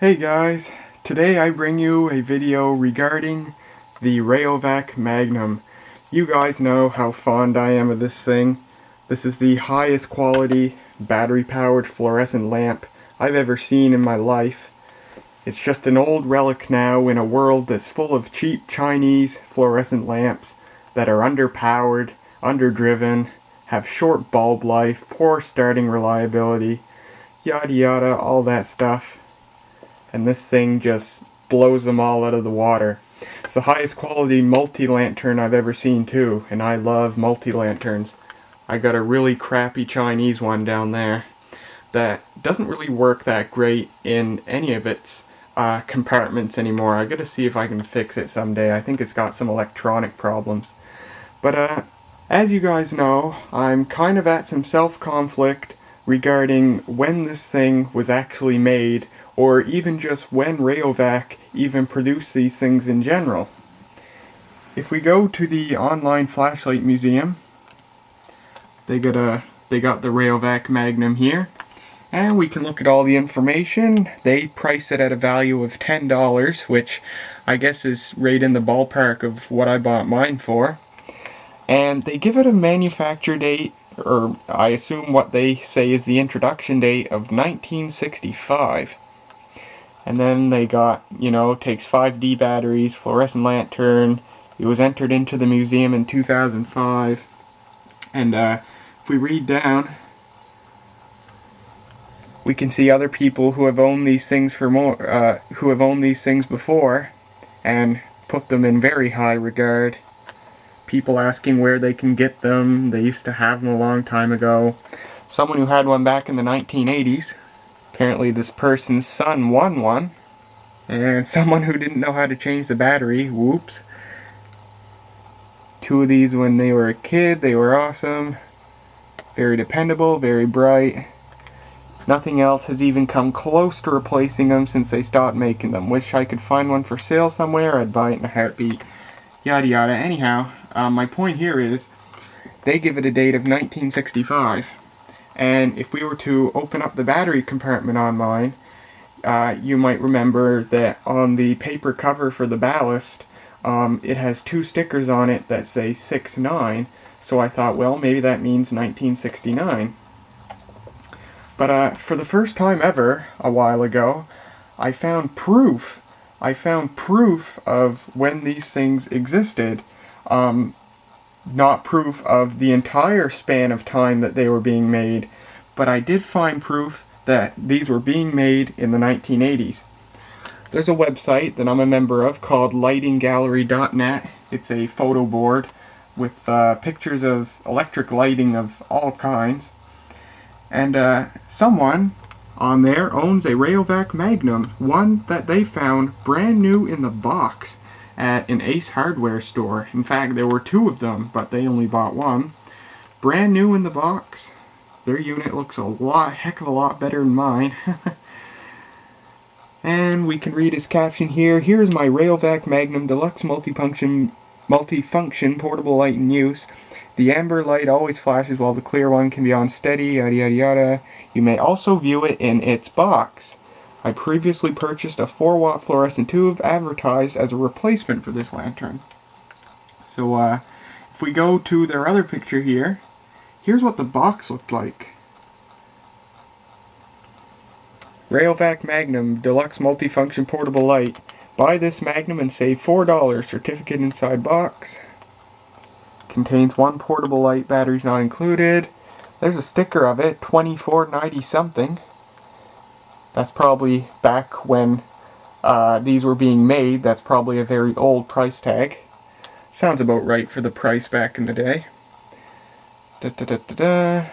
Hey guys, today I bring you a video regarding the Rayovac Magnum. You guys know how fond I am of this thing. This is the highest quality battery-powered fluorescent lamp I've ever seen in my life. It's just an old relic now in a world that's full of cheap Chinese fluorescent lamps that are underpowered, underdriven, have short bulb life, poor starting reliability, yada yada, all that stuff. And this thing just blows them all out of the water. It's the highest quality multi-lantern I've ever seen too, and I love multi-lanterns. I got a really crappy Chinese one down there that doesn't really work that great in any of its compartments anymore. I gotta see if I can fix it someday. I think it's got some electronic problems. But as you guys know, I'm kind of at some self-conflict regarding when this thing was actually made, or even just when Rayovac even produced these things in general. If we go to the online flashlight museum, they got the Rayovac Magnum here, and we can look at all the information. They price it at a value of $10, which I guess is right in the ballpark of what I bought mine for. And they give it a manufacture date, or I assume what they say is the introduction date, of 1965. And then they got, takes 5D batteries, fluorescent lantern. It was entered into the museum in 2005. And if we read down, we can see other people who have owned these things who have owned these things before and put them in very high regard. People asking where they can get them. They used to have them a long time ago. Someone who had one back in the 1980s. Apparently this person's son won one. And someone who didn't know how to change the battery. Whoops. Two of these when they were a kid. They were awesome. Very dependable, very bright. Nothing else has even come close to replacing them since they stopped making them. Wish I could find one for sale somewhere. I'd buy it in a heartbeat. Yada yada. Anyhow, my point here is they give it a date of 1965. And if we were to open up the battery compartment on mine, you might remember that on the paper cover for the ballast, it has two stickers on it that say 6-9. So I thought, well, maybe that means 1969. But for the first time ever, a while ago, I found proof. I found proof of when these things existed. Not proof of the entire span of time that they were being made, but I did find proof that these were being made in the 1980s. There's a website that I'm a member of called lightinggallery.net. It's a photo board with pictures of electric lighting of all kinds. And someone on there owns a Rayovac Magnum, one that they found brand new in the box at an Ace Hardware store. In fact, there were two of them, but they only bought one. Brand new in the box. Their unit looks heck of a lot better than mine. And we can read his caption here. Here's my Rayovac Magnum Deluxe multifunction portable light in use. The amber light always flashes while the clear one can be on steady, yada yada yada. You may also view it in its box. I previously purchased a 4-watt fluorescent tube advertised as a replacement for this lantern. So if we go to their other picture here, here's what the box looked like. Rayovac Magnum Deluxe Multifunction Portable Light. Buy this Magnum and save $4. Certificate inside box. Contains one portable light, batteries not included. There's a sticker of it, $24.90 something. That's probably back when these were being made. That's probably a very old price tag. Sounds about right for the price back in the day. The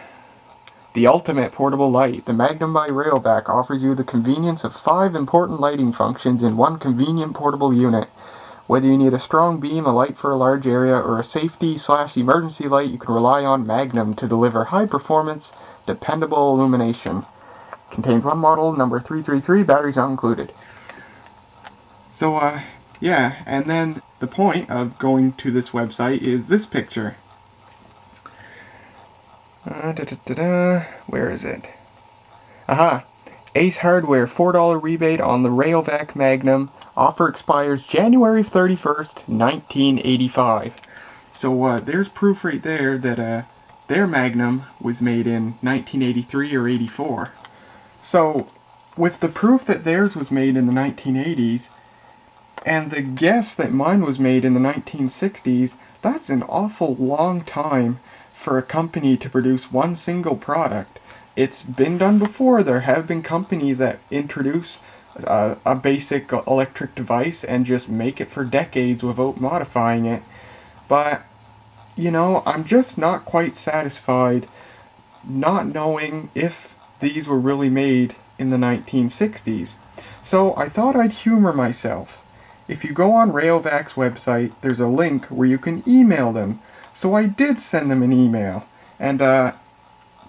ultimate portable light. The Magnum by Rayovac offers you the convenience of 5 important lighting functions in one convenient portable unit. Whether you need a strong beam, a light for a large area, or a safety/emergency light, you can rely on Magnum to deliver high-performance, dependable illumination. Contains one model, number 333, batteries not included. So, yeah, and then the point of going to this website is this picture. Where is it? Aha! Ace Hardware $4 rebate on the Rayovac Magnum. Offer expires January 31st, 1985. So there's proof right there that their Magnum was made in 1983 or 84. So with the proof that theirs was made in the 1980s, and the guess that mine was made in the 1960s, that's an awful long time for a company to produce one single product. It's been done before. There have been companies that introduce a basic electric device and just make it for decades without modifying it. But, you know, I'm just not quite satisfied not knowing if these were really made in the 1960s. So I thought I'd humor myself. If you go on Rayovac's website, there's a link where you can email them. So I did send them an email, and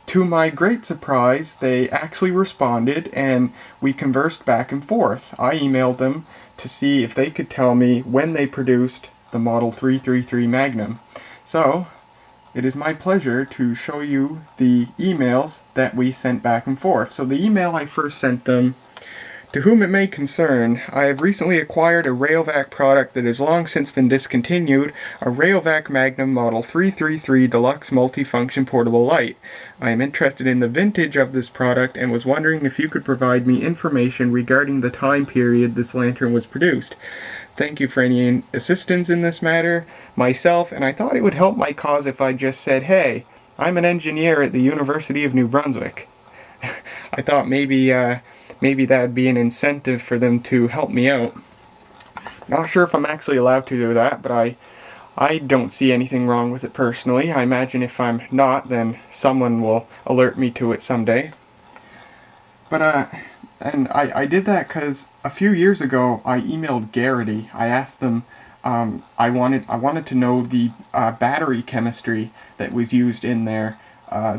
to my great surprise, they actually responded, and we conversed back and forth. I emailed them to see if they could tell me when they produced the Model 333 Magnum. So, it is my pleasure to show you the emails that we sent back and forth. So the email I first sent them: to whom it may concern, I have recently acquired a Rayovac product that has long since been discontinued, a Rayovac Magnum Model 333 Deluxe Multifunction Portable Light. I am interested in the vintage of this product and was wondering if you could provide me information regarding the time period this lantern was produced. Thank you for any assistance in this matter, myself, and I thought it would help my cause if I just said, hey, I'm an engineer at the University of New Brunswick. I thought maybe that'd be an incentive for them to help me out. Not sure if I'm actually allowed to do that, but I don't see anything wrong with it personally. I imagine if I'm not, then someone will alert me to it someday. But and I did that because a few years ago I emailed Garrity. I asked them, I wanted to know the battery chemistry that was used in their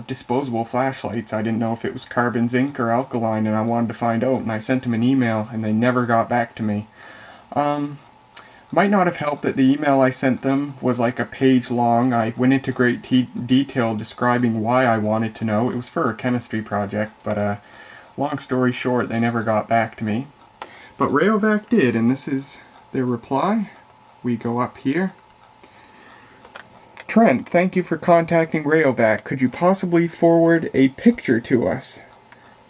disposable flashlights. I didn't know if it was carbon, zinc, or alkaline, and I wanted to find out, and I sent them an email, and they never got back to me. Might not have helped that the email I sent them was like a page long. I went into great detail describing why I wanted to know. It was for a chemistry project, but long story short, they never got back to me. But Rayovac did, and this is their reply. We go up here. Trent, thank you for contacting Rayovac. Could you possibly forward a picture to us?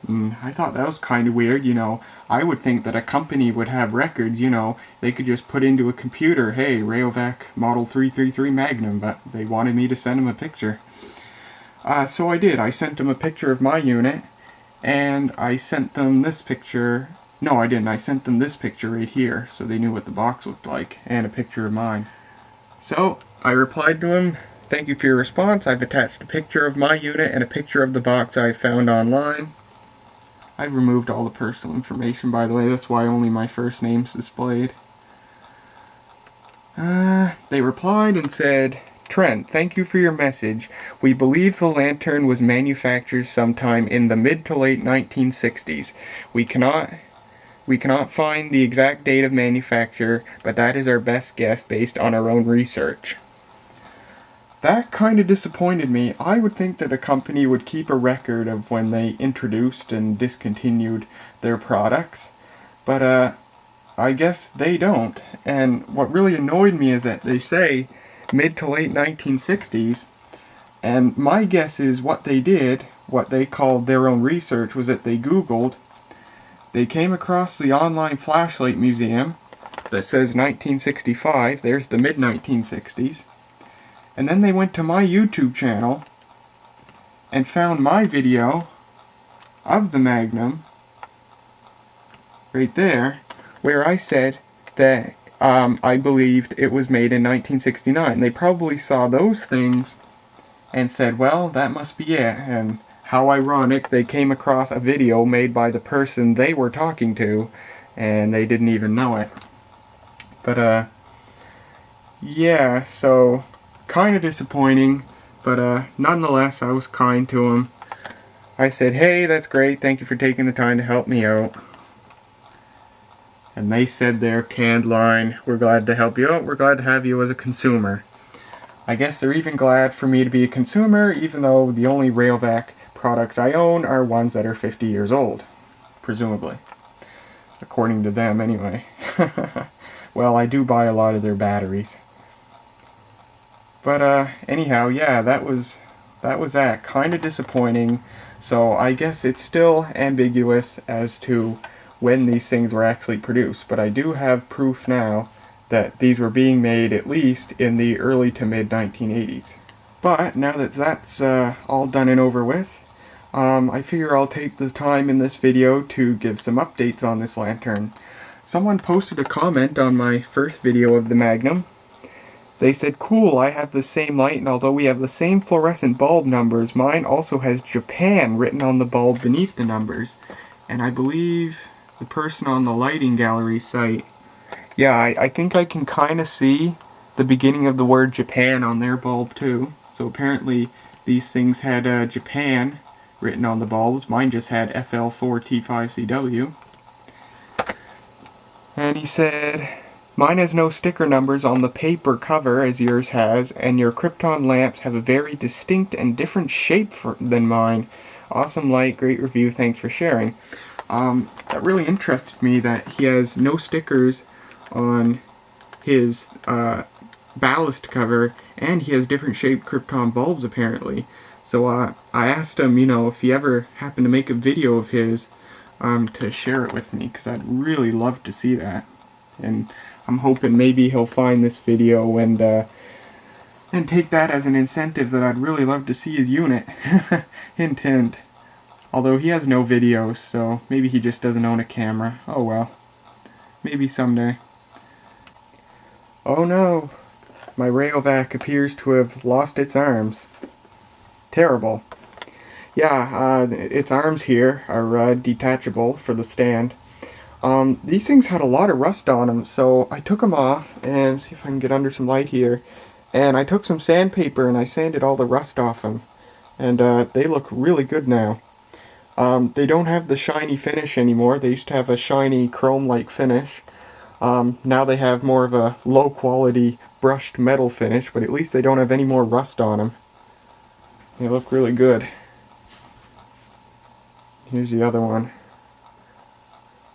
I thought that was kind of weird, you know. I would think that a company would have records, you know. They could just put into a computer, hey, Rayovac Model 333 Magnum, but they wanted me to send them a picture. So I did. I sent them a picture of my unit, and I sent them this picture. No, I didn't. I sent them this picture right here, so they knew what the box looked like, and a picture of mine. So I replied to him, thank you for your response. I've attached a picture of my unit and a picture of the box I found online. I've removed all the personal information, by the way. That's why only my first name's displayed. They replied and said, Trent, thank you for your message. We believe the lantern was manufactured sometime in the mid to late 1960s. We cannot find the exact date of manufacture, but that is our best guess based on our own research. That kind of disappointed me. I would think that a company would keep a record of when they introduced and discontinued their products, but I guess they don't. And what really annoyed me is that they say mid to late 1960s, and my guess is what they did, what they called their own research, was that they Googled, they came across the online flashlight museum that says 1965, there's the mid-1960s, and then they went to my YouTube channel and found my video of the Magnum right there, where I said that I believed it was made in 1969. They probably saw those things and said, well, that must be it. And how ironic, they came across a video made by the person they were talking to, and they didn't even know it. But, yeah, so kind of disappointing, but nonetheless, I was kind to them. I said, hey, that's great, thank you for taking the time to help me out. And they said their canned line, we're glad to help you out, we're glad to have you as a consumer. I guess they're even glad for me to be a consumer, even though the only Rayovac products I own are ones that are 50 years old. presumably. According to them, anyway. Well, I do buy a lot of their batteries. But anyhow, yeah, that was that. Kind of disappointing. So I guess it's still ambiguous as to when these things were actually produced. But I do have proof now that these were being made at least in the early to mid 1980s. But now that that's all done and over with, I figure I'll take the time in this video to give some updates on this lantern. Someone posted a comment on my first video of the Magnum. They said, "Cool, I have the same light, and although we have the same fluorescent bulb numbers, mine also has Japan written on the bulb beneath the numbers." And I believe the person on the lighting gallery site, yeah, I think I can kind of see the beginning of the word Japan on their bulb too. So apparently these things had Japan written on the bulbs. Mine just had FL4T5CW. And he said, "Mine has no sticker numbers on the paper cover as yours has, and your Krypton lamps have a very distinct and different shape than mine. Awesome light, great review, thanks for sharing." That really interested me that he has no stickers on his ballast cover, and he has different shaped Krypton bulbs apparently. So I asked him, you know, if he ever happened to make a video of his, to share it with me, because I'd really love to see that. And I'm hoping maybe he'll find this video and take that as an incentive that I'd really love to see his unit. Hint hint. Although he has no videos, so maybe he just doesn't own a camera. Oh well. Maybe someday. Oh no. My Rayovac appears to have lost its arms. Terrible. Yeah, its arms here are detachable for the stand. These things had a lot of rust on them, so I took them off, and see if I can get under some light here. And I took some sandpaper and I sanded all the rust off them. And they look really good now. They don't have the shiny finish anymore. They used to have a shiny chrome-like finish. Now they have more of a low-quality brushed metal finish, but at least they don't have any more rust on them. They look really good. Here's the other one.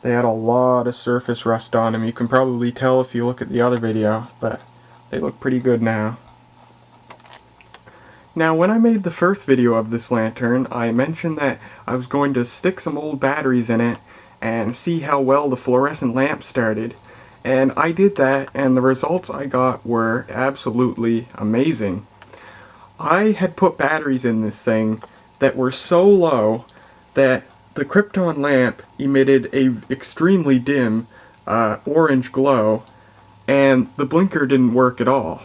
They had a lot of surface rust on them. You can probably tell if you look at the other video, but they look pretty good now. Now, when I made the first video of this lantern, I mentioned that I was going to stick some old batteries in it and see how well the fluorescent lamp started. And I did that, and the results I got were absolutely amazing. I had put batteries in this thing that were so low that the Krypton lamp emitted a extremely dim orange glow, and the blinker didn't work at all.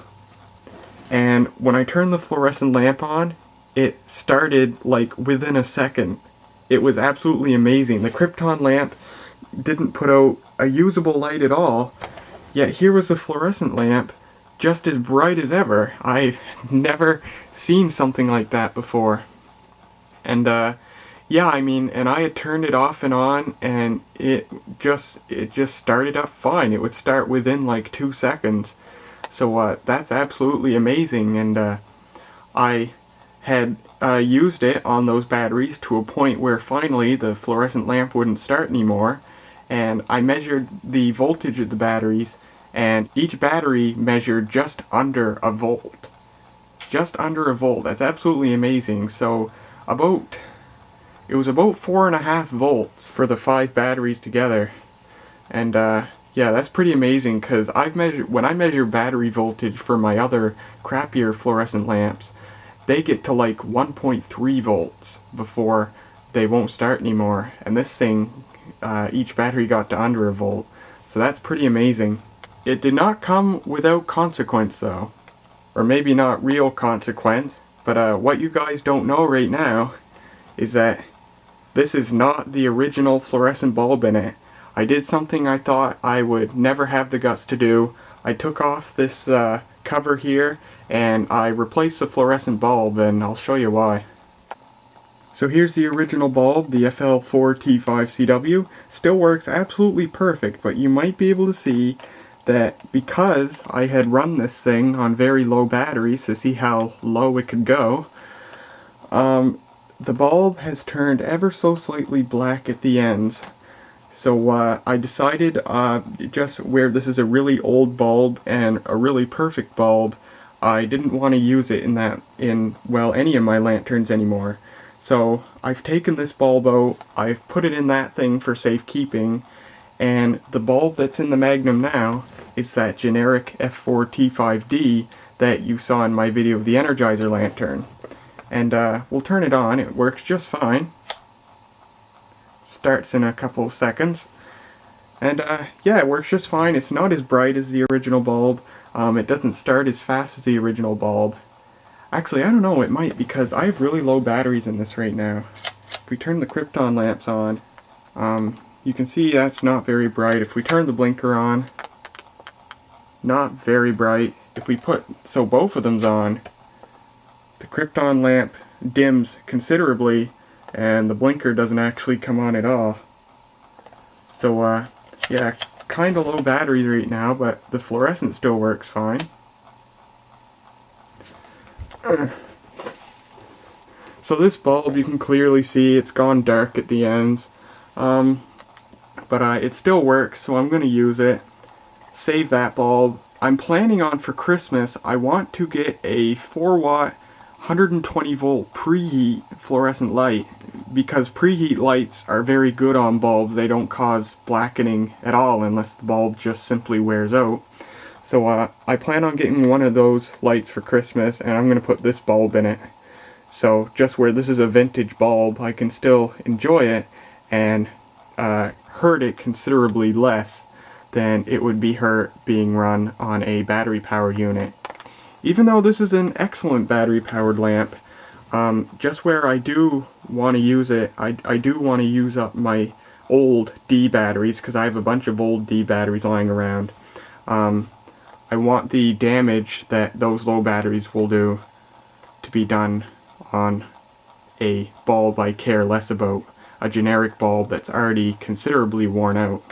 And when I turned the fluorescent lamp on, it started like within a second. It was absolutely amazing. The Krypton lamp didn't put out a usable light at all, yet here was the fluorescent lamp just as bright as ever. I've never seen something like that before. And yeah, I mean, and I had turned it off and on, and it just started up fine. It would start within like 2 seconds. So that's absolutely amazing, and I had used it on those batteries to a point where finally the fluorescent lamp wouldn't start anymore, and I measured the voltage of the batteries, and each battery measured just under a volt. Just under a volt. That's absolutely amazing. So it was about 4.5 volts for the 5 batteries together, and yeah, that's pretty amazing, because when I measure battery voltage for my other crappier fluorescent lamps, they get to like 1.3 volts before they won't start anymore. And this thing, each battery got to under a volt. So that's pretty amazing. It did not come without consequence though. Or maybe not real consequence. But what you guys don't know right now is that this is not the original fluorescent bulb in it. I did something I thought I would never have the guts to do. I took off this cover here and I replaced the fluorescent bulb, and I'll show you why. So here's the original bulb, the FL4T5CW. Still works absolutely perfect, but you might be able to see that because I had run this thing on very low batteries to see how low it could go, the bulb has turned ever so slightly black at the ends. So I decided, just where this is a really old bulb and a really perfect bulb, I didn't want to use it in well, any of my lanterns anymore. So I've taken this bulb out, I've put it in that thing for safekeeping, and the bulb that's in the Magnum now is that generic F4T5D that you saw in my video of the Energizer lantern. And we'll turn it on, it works just fine. Starts in a couple of seconds. And yeah, it works just fine. It's not as bright as the original bulb. It doesn't start as fast as the original bulb. Actually, I don't know, it might, because I have really low batteries in this right now. If we turn the krypton lamps on, you can see that's not very bright. If we turn the blinker on, not very bright. If we put, so both of them's on, the krypton lamp dims considerably, and the blinker doesn't actually come on at all. So yeah, kind of low battery right now, but the fluorescent still works fine. So this bulb, you can clearly see it's gone dark at the ends, but it still works, so I'm going to use it. Save that bulb. I'm planning on, for Christmas, I want to get a 4-watt 120 volt preheat fluorescent light, because preheat lights are very good on bulbs. They don't cause blackening at all unless the bulb just simply wears out. So I plan on getting one of those lights for Christmas, and I'm going to put this bulb in it. So just where this is a vintage bulb, I can still enjoy it and hurt it considerably less than it would be hurt being run on a battery powered unit. Even though this is an excellent battery powered lamp, just where I do want to use it, I do want to use up my old D batteries, because I have a bunch of old D batteries lying around. I want the damage that those low batteries will do to be done on a bulb I care less about, a generic bulb that's already considerably worn out.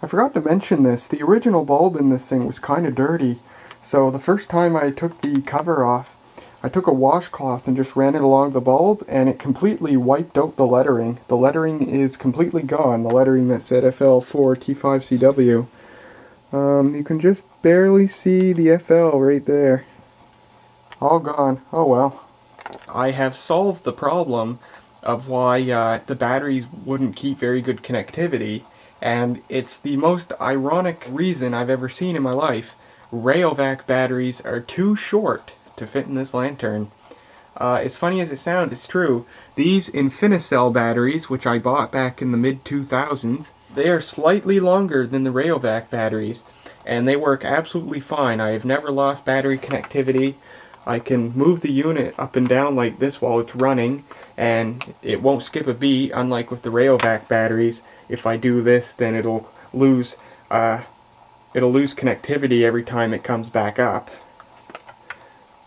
I forgot to mention this, the original bulb in this thing was kind of dirty, so the first time I took the cover off, I took a washcloth and just ran it along the bulb, and it completely wiped out the lettering. The lettering is completely gone, the lettering that said FL4T5CW. You can just barely see the FL right there. All gone. Oh well. I have solved the problem of why the batteries wouldn't keep very good connectivity, and it's the most ironic reason I've ever seen in my life. Rayovac batteries are too short to fit in this lantern. As funny as it sounds, it's true. These Infinicell batteries, which I bought back in the mid-2000s, they are slightly longer than the Rayovac batteries, and they work absolutely fine. I have never lost battery connectivity. I can move the unit up and down like this while it's running, and it won't skip a beat, unlike with the Rayovac batteries. If I do this, then it'll lose connectivity every time it comes back up.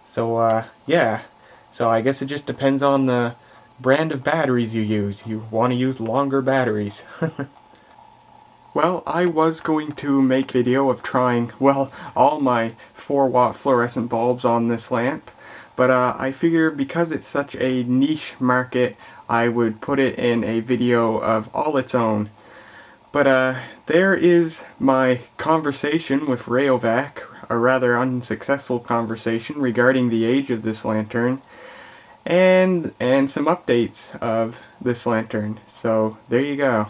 So yeah, so I guess it just depends on the brand of batteries you use. You want to use longer batteries. Well, I was going to make a video of trying, well, all my 4-watt fluorescent bulbs on this lamp, but I figure because it's such a niche market, I would put it in a video of all its own. But there is my conversation with Rayovac, a rather unsuccessful conversation regarding the age of this lantern, and some updates of this lantern. So there you go.